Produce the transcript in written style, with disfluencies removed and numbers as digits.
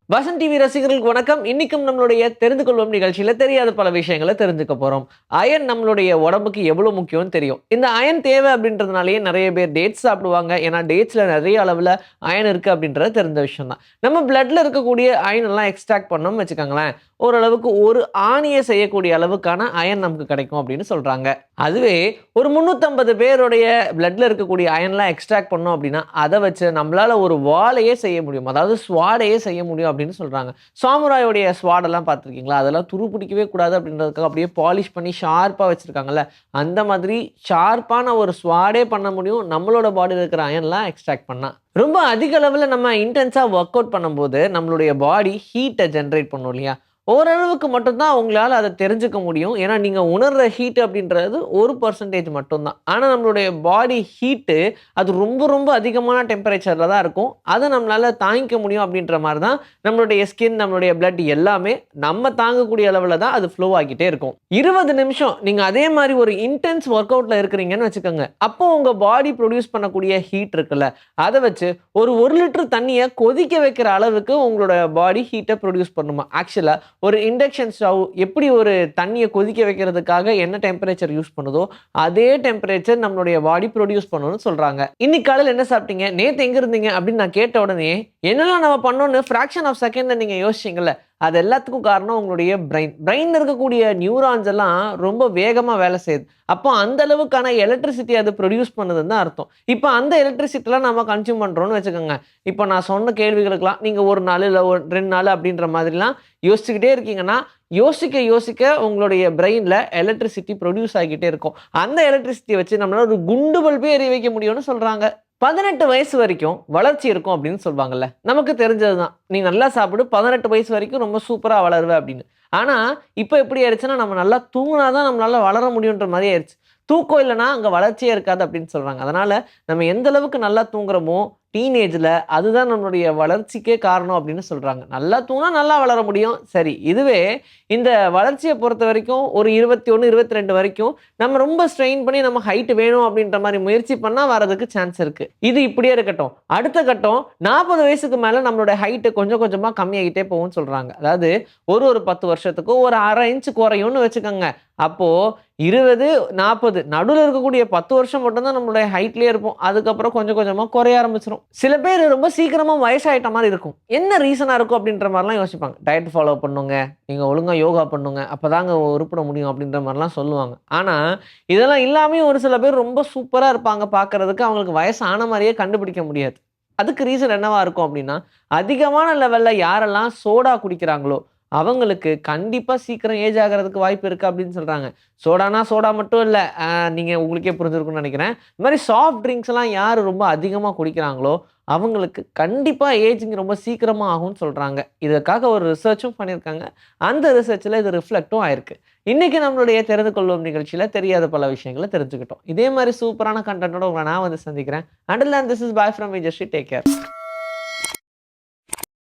Vasan TV ரசிகர்களுக்கு வணக்கம். இன்னைக்கும் நம்மளுடைய தெரிந்து கொள்வோம் நிகழ்ச்சியில தெரியாத பல விஷயங்களை தெரிஞ்சுக்க போறோம். அயன் நம்மளுடைய உடம்புக்கு எவ்வளவு முக்கியம்னு தெரியும். இந்த அயன் தேவை அப்படின்றதுனாலயே நிறைய பேர் டேட்ஸ் சாப்பிடுவாங்க. ஏன்னா டேட்ஸ்ல நிறைய அளவுல அயன் இருக்கு அப்படின்றது தெரிஞ்ச விஷயம் தான். நம்ம பிளட்ல இருக்கக்கூடிய அயன் எல்லாம் எக்ஸ்ட்ராக்ட் பண்ணோம்னு வச்சுக்கோங்களேன், ஓரளவுக்கு ஒரு ஆணியை செய்யக்கூடிய அளவுக்கான அயன் நமக்கு கிடைக்கும் அப்படின்னு சொல்றாங்க. அதுவே ஒரு 350 பேருடைய பிளட்ல இருக்கக்கூடிய அயன்லாம் எக்ஸ்ட்ராக்ட் பண்ணோம் அப்படின்னா அதை வச்சு நம்மளால ஒரு வாளையே செய்ய முடியும், அதாவது ஸ்வாடையே செய்ய முடியும் அப்படின்னு சொல்றாங்க. சாமுராயோடைய ஸ்வாடெல்லாம் பார்த்துருக்கீங்களா? அதெல்லாம் துரு பிடிக்கவே கூடாது அப்படின்றதுக்காக அப்படியே பாலிஷ் பண்ணி ஷார்ப்பாக வச்சிருக்காங்கல்ல, அந்த மாதிரி ஷார்ப்பான ஒரு ஸ்வாடே பண்ண முடியும் நம்மளோட பாடியில் இருக்கிற அயன்லாம் எக்ஸ்ட்ராக்ட் பண்ணா. ரொம்ப அதிக அளவில் நம்ம இன்டென்ஸாக ஒர்க் அவுட் பண்ணும்போது நம்மளுடைய பாடி ஹீட்டை ஜென்ரேட் பண்ணும் இல்லையா? ஓரளவுக்கு மட்டும்தான் உங்களால் அதை தெரிஞ்சுக்க முடியும். ஏன்னா நீங்கள் உணர்ற ஹீட் அப்படின்றது 1% மட்டும்தான். ஆனால் நம்மளுடைய பாடி ஹீட்டு அது ரொம்ப ரொம்ப அதிகமான டெம்பரேச்சரில் தான் இருக்கும். அதை நம்மளால் தாங்கிக்க முடியும் அப்படின்ற மாதிரி தான் நம்மளுடைய ஸ்கின், நம்மளுடைய பிளட் எல்லாமே நம்ம தாங்கக்கூடிய அளவில் தான் அது ஃப்ளோ ஆகிட்டே இருக்கும். 20 நிமிஷம் நீங்கள் அதே மாதிரி ஒரு இன்டென்ஸ் ஒர்க் அவுட்டில் இருக்கிறீங்கன்னு வச்சுக்கோங்க. அப்போ உங்கள் பாடி ப்ரொடியூஸ் பண்ணக்கூடிய ஹீட் இருக்குல்ல, அதை வச்சு ஒரு 1 லிட்டர் தண்ணியை கொதிக்க வைக்கிற அளவுக்கு உங்களோட பாடி ஹீட்டை ப்ரொடியூஸ் பண்ணுமா. ஆக்சுவலாக ஒரு இண்டக்ஷன் ஸ்டவ் எப்படி ஒரு தண்ணியை கொதிக்க வைக்கிறதுக்காக என்ன டெம்பரேச்சர் யூஸ் பண்ணுதோ அதே டெம்பரேச்சர் நம்மளுடைய பாடி ப்ரொடியூஸ் பண்ணணும்னு சொல்றாங்க. இன்னைக்கு காலையில் என்ன சாப்பிட்டீங்க, நேற்று எங்க இருந்தீங்க அப்படின்னு நான் கேட்ட உடனே என்னெல்லாம் நம்ம பண்ணோன்னு ஃபிராக்ஷன் ஆஃப் செகண்ட்ல நீங்க யோசிச்சீங்கல்ல, அது எல்லாத்துக்கும் காரணம் உங்களுடைய பிரெயின்ல இருக்கக்கூடிய நியூரான்ஸ் எல்லாம் ரொம்ப வேகமா வேலை செய்யுது. அப்போ அந்த அளவுக்கான எலக்ட்ரிசிட்டி அது ப்ரொடியூஸ் பண்ணுதுன்னு தான் அர்த்தம். இப்போ அந்த எலக்ட்ரிசிட்டிலாம் நம்ம கன்சியூம் பண்றோம்னு வச்சுக்கோங்க. இப்போ நான் சொன்ன கேள்விகளுக்கெல்லாம் நீங்க ஒரு நாள் இல்லை ஒரு 2 நாள் அப்படின்ற மாதிரிலாம் யோசிச்சுக்கிட்டே இருக்கீங்கன்னா, யோசிக்க யோசிக்க உங்களுடைய பிரெயின்ல எலக்ட்ரிசிட்டி ப்ரொடியூஸ் ஆகிட்டே இருக்கும். அந்த எலக்ட்ரிசிட்டியை வச்சு நம்மளால ஒரு குண்டு பல்பே எரிய வைக்க முடியும்னு சொல்றாங்க. 18 வயசு வரைக்கும் வளர்ச்சி இருக்கும் அப்படின்னு சொல்லுவாங்கல்ல, நமக்கு தெரிஞ்சதுதான். நீ நல்லா சாப்பிடு, 18 வயசு வரைக்கும் ரொம்ப சூப்பரா வளருவ அப்படின்னு. ஆனா இப்ப எப்படி ஆயிடுச்சுன்னா, நம்ம நல்லா தூங்கினாதான் நம்மளால வளர முடியுன்ற மாதிரி ஆயிடுச்சு. தூக்கம் இல்லைன்னா அங்க வளர்ச்சியே இருக்காது அப்படின்னு சொல்றாங்க. அதனால நம்ம எந்த அளவுக்கு நல்லா தூங்குறோமோ டீனேஜ்ல, அதுதான் நம்மளுடைய வளர்ச்சிக்கே காரணம் அப்படின்னு சொல்றாங்க. நல்லா தூங்கினா நல்லா வளர முடியும். சரி, இதுவே இந்த வளர்ச்சியை பொறுத்த வரைக்கும் ஒரு 21, 22 வரைக்கும் நம்ம ரொம்ப ஸ்ட்ரெயின் பண்ணி நம்ம ஹைட் வேணும் அப்படின்ற மாதிரி முயற்சி பண்ணா வரதுக்கு சான்ஸ் இருக்கு. இது இப்படியே இருக்கட்டும். அடுத்த கட்டம் 40 வயசுக்கு மேல நம்மளோட ஹைட் கொஞ்சம் கொஞ்சமா கம்மியாகிட்டே போகும்னு சொல்றாங்க. அதாவது ஒரு 10 வருஷத்துக்கு ஒரு 1/2 இன்ச் குறையும்னு வச்சுக்கோங்க. அப்போ 20, 40 நடுவில் இருக்கக்கூடிய 10 வருஷம் மட்டும்தான் நம்மளுடைய ஹைட்லயே இருப்போம். அதுக்கப்புறம் கொஞ்சம் கொஞ்சமா குறைய ஆரம்பிச்சிடும். சில பேர் ரொம்ப சீக்கிரமா வயசாயிட்ட மாதிரி இருக்கும். என்ன ரீசனா இருக்கும் அப்படின்ற மாதிரிலாம் யோசிப்பாங்க. டயட் ஃபாலோ பண்ணுங்க, நீங்க ஒழுங்கா யோகா பண்ணுங்க, அப்பதாங்க உருப்பட முடியும் அப்படின்ற மாதிரிலாம் சொல்லுவாங்க. ஆனா இதெல்லாம் இல்லாமையும் ஒரு சில பேர் ரொம்ப சூப்பரா இருப்பாங்க பார்க்கறதுக்கு. அவங்களுக்கு வயசு ஆன மாதிரியே கண்டுபிடிக்க முடியாது. அதுக்கு ரீசன் என்னவா இருக்கும் அப்படின்னா, அதிகமான லெவல்ல யாரெல்லாம் சோடா குடிக்கிறாங்களோ அவங்களுக்கு கண்டிப்பா சீக்கிரம் ஏஜ் ஆகுறதுக்கு வாய்ப்பு இருக்கு அப்படின்னு சொல்றாங்க. சோடானா சோடா மட்டும் இல்ல. நீங்க உங்களுக்கே புரிஞ்சிருக்கும்னு நினைக்கிறேன். இந்த மாதிரி சாஃப்ட் ட்ரிங்க்ஸ் எல்லாம் யாரு ரொம்ப அதிகமா குடிக்கிறாங்களோ அவங்களுக்கு கண்டிப்பா ஏஜிங் ரொம்ப சீக்கிரமா ஆகும்னு சொல்றாங்க. இதற்காக ஒரு ரிசர்ச்சும் பண்ணியிருக்காங்க. அந்த ரிசர்ச்ல இது ரிஃப்ளெக்டும் ஆயிருக்கு. இன்னைக்கு நம்மளுடைய தெரிந்து கொள்வோம் நிகழ்ச்சியில தெரியாத பல விஷயங்களை தெரிஞ்சுக்கிட்டோம். இதே மாதிரி சூப்பரான கண்டென்ட்டோட உங்களை நான் வந்து சந்திக்கிறேன். Until then, this is bye from me, Jashi. Take care.